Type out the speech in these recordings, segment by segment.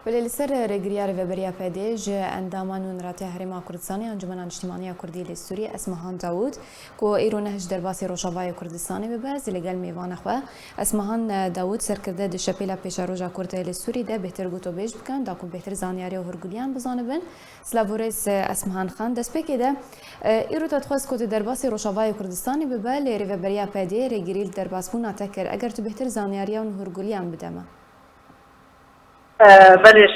وللسر رجريار فبريا باديج اندامان ونراته هرما كردستاني انجمن اجتماعية كردي للسوري اسمهان داوود كو ايرو نهج درباسي روشافاي كردستاني بباز لقال ميوان اخوا اسمهان داوود سركرده د شپيلا پیشا روجا كرده للسوري ده بهتر گوتو بیج بکن داكو بهتر زانياري و هرگوليان بزانبن سلاوريس اسمهان خان دسپکی ده ايرو تدخواست كو درباسي روشافاي كردستاني ببال ريفبريا بادي رجريل درباسبونا تكر اگر تو بهتر زانياريا و هرگوليان بدما بلش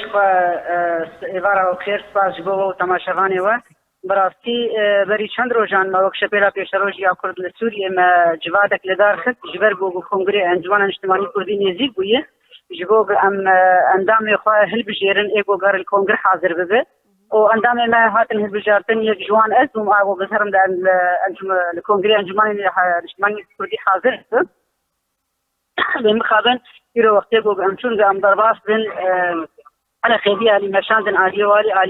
ایوارا و خیر سپاس بو و تماشاوانی و براستی بری چند روزان ما وقت شپیلا پیش روزی کرد لسوریه ما جوادک لدار خد جبر بو کنگره انجمن اجتماعی کردی نزدیک بویه جبو ام اندام خو هل بجیرن ایگو گار الکنگره حاضر بده و اندام ما هاتن هل بجارتن یک جوان از و ما بزرم در الکنگره انجمن اجتماعی کردی حاضر بمخابن يرو وقتي بو امشون ام درباس بن على خيبيه علي مشاندن علي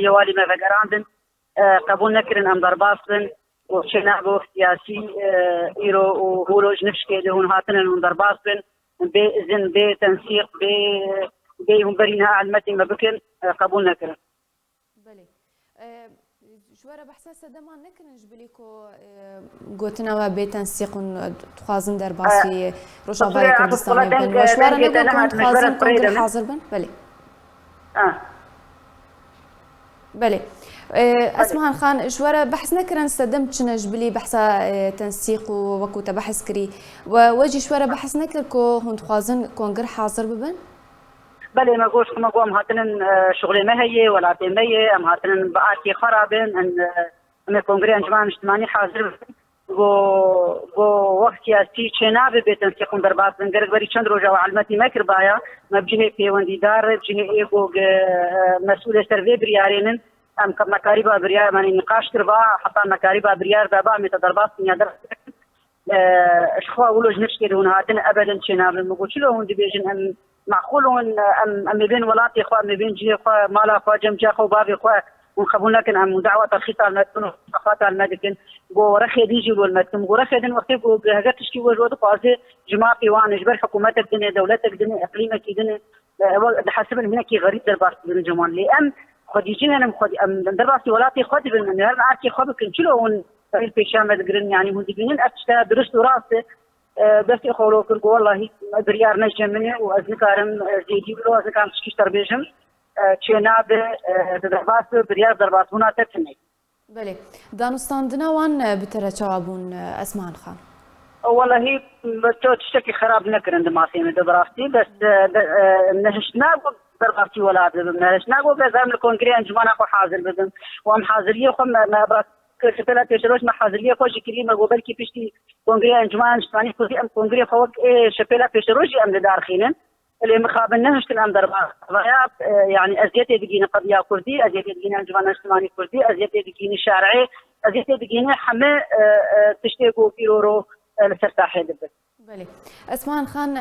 والي ما فقراندن قبول نكرن ام درباس بن وشنابو سياسي يرو وهولوج نفشكي لهون هاتن ام درباس بن باذن بتنسيق هم برينها علمتي ما بكن قبول نكرن بلي جواره بحساسه دما نكرنج بليكو قوتنا بتنسيق تخازن درباسي روشافاي كردستاني بن وشواره نقول تخازن كونغر حاضر بن بلي بلي اسمهان خان جواره بحث نكرن استدمت شنج بلي بحثا تنسيق ووكو تبحث كري ووجي جواره بحث نكركو هون تخازن كونغر حاضر ببن بله ما قوش ما قوم هاتن شغل ما هي ولا تيمية ام هاتن بقاتي خرابن ان كونغري انجمن اجتماعي حاضر و وقت سياسي چناب بيتن سيكون درباس نگر بري چند روزا علمتي مكر بايا مبجه پیوندی دار بجه ايگو مسؤول سروي بريارين ام مكاريبا بريار ماني نقاش تربا حتى مكاريبا بريار دابا متدرباس نيادر اشخوا ولوج نفسكي هون هاتن ابدا چناب مقولوا هون ديبيجن ام معقول ام بين ولاتي اخوة ام بين جي اخوة مالا اخوة جمجا اخوة بابي اخوة ونخبون لكن ام دعوة الخطة المدن وخطة المدن بو رخي ديجي والمدن بو رخي دين وقتي بو هجت تشكي وجود قاضي جماعة وان جبر حكومتك دنيا دولتك دنيا اقليمك دنيا حسب ان هناك غريب درباس بين الجمال لي ام خديجين انا خدي ام درباسي ولاتي خدي بالمن هل عارفي خبر كنشلون البيشام مدقرن يعني مدقرين اشتا درست راسه بس يخولو كرقو والله بريار نجم مني وازنكارم زيدي بلو ازنكارم تشكيش تربيجم چناب درباس بريار درباس هنا تتني بله دانستاندنا وان بترى جوابون اسمان خان والله تشتكي خراب نكرن دماسي من دراستي بس نهشنا درباسي ولا نهشنا بزام الكونغري انجمان اكو حاضر بدن وام حاضريه خم ما براس كشفلا تشروش ما حاضريه خوش كريمه قبل كي بيشتي كونغري انجمان اجتماعي كوزي ام كونغري فوق شفلا تشروجي ام دارخينن اللي مخابناش كلام دربا غياب يعني ازيت يدقينا قضيه كردي ازيت يدقينا انجمان اجتماعي كردي ازيت يدقينا شارعي ازيت يدقينا حما تشتيقو كيلورو لسرتاحي دبل بله اسمان خان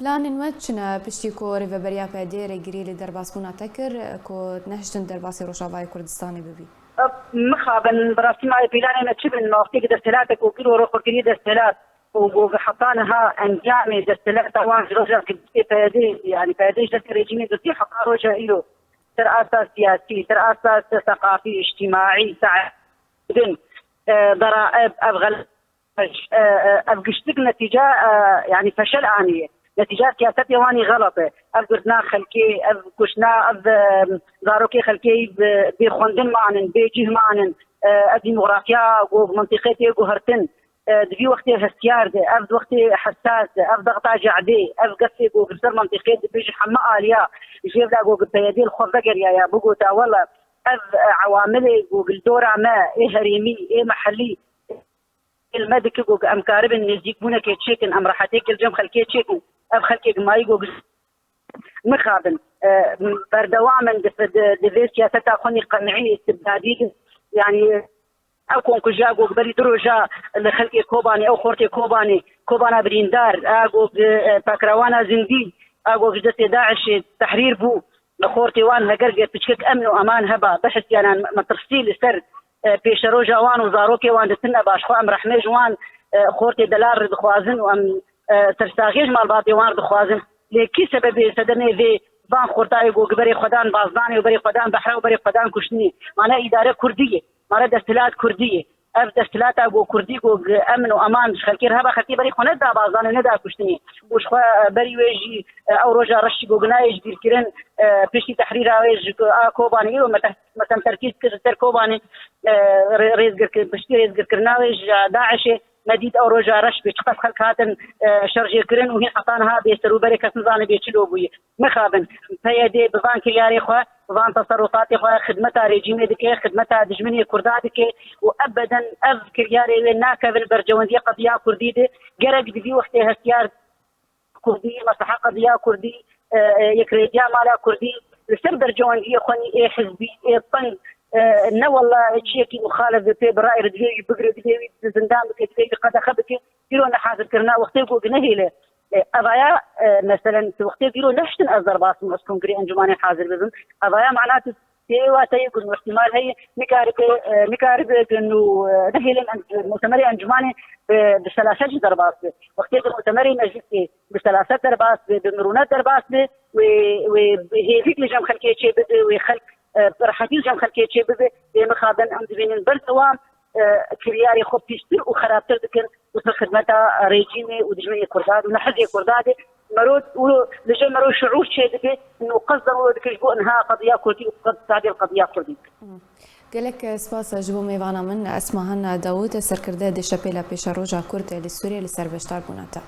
بلان وچنا پشتیکو ریوبریا پدی رگری لدرباسبونا تکر کو نهشتن درباسی روشافای کردستانی ببی مخابن براسي ما بلان ما تشبن ما وقتي دستلاتك وكيلو روح كريه دستلات وحطانها انجامي دستلات وان رجع في يعني بيديش دست ريجيمي دستي حقا رجع إلو تر اساس سياسي تر اساس ثقافي اجتماعي سعدن ضرائب ابغل افقشتك نتيجه يعني فشل آنية نتيجة سياسات يواني غلطة افقرنا خلكي افقشنا زاروكي خلكي بخندن معن بيجيه معن الديمغرافيا ومنطقتي وهرتن دبي وقتي هستيار ده اف وقتي حساس ده اف ضغط جعدي اف قصي وبصير منطقتي بيجي حما اليا يجيب لا جو بيدي الخضر يا بوغوتا والله اف عوامل والدورة ما ايه هريمي ايه محلي المدك جو ام كارب نزيك بونا كي تشيكن ام راحتك الجم خلكي تشيكن اف خلكي ماي جو مخابن بردوام من دفيس سياسة خوني قمعي استبدادي يعني اكون كجاغو بري دروجا اللي خلقي كوباني او خورتي كوبانا بريندار اغو باكروانا زندي اغو جدتي داعش تحرير بو خورتي وان هقرقه تشكك امن وامان هبا بحث يعني ما تفصيل سر بيشروجا وان وزاروكي وان دتنا باش خو ام رحمج وان خورتي دلار دخوازن وام ترساغيج مال باطي وان دخوازن لكي سبب سدني في بان خورتای گو گبری خدان بازدانی و بری خدان بحر و بری خدان کشنی معنی اداره کردیه معنی دستلات کردیه اف دستلات ابو كردي جو امن وامان خلكير هبا خلكي بري خونه دا بازان ندا كشتني وش بري ويجي او رجا رشي جو جنايج دير كيرن بيشي تحرير ويج كوباني مثلا تركيز كر كوباني ريزغر بشتي ريزغر كرناويج داعش مديد او رجا رش بيشقف خلك هاتن شرجي كرن وهي حطانها بيسرو بري كسنزان بيشلو بوي مخابن فيدي بفان كياري خو بفان تصرفاتي خو خدمتها ريجيمي دكي خدمتها دجمني كردادكي وابدا اذكر ياري ناكا بالبرجونديه قضيه كرديه جرق دي وقتها اختيار كردي مصلحه قضيه كردي يكريجا مالا كردي لسر برجونديه خوني حزبي طن نا والله شيء مخالف في براي رجلي بقرا دي زندان بكي قد خبكي يقولون حاضر كرنا وقتي نهيله أضايا مثلا وقت يقولوا نحن الضربات مسكون قري أنجماني حاضر بزن أضايا معناته تيوا تيقول احتمال هي مكارب إنه نهي المؤتمري أنجماني بثلاثة ضربات وقت المؤتمري مجلسي بثلاثة ضربات بمرونات ضربات وهي فيك لجام خلكي شيء بده ويخلق راحتي لجام خلكي شيء بده بمخابن أم بين البلدوام كرياري خب تشتر وخرابتر ذكر وصل خدمتها ريجيمي ودجمني كرداد ونحدي كرداد مرود ولجا مرود شعور شيء ذكر انه قصدوا ذكر جبوا انها قضيه كردي وقد هذه القضيه كردي. قالك سپاس جبو میوانا من اسمهان داوود سرکرده دی شپیلا پیش روجا کرد لسوریه لسر بشتار بوناتا.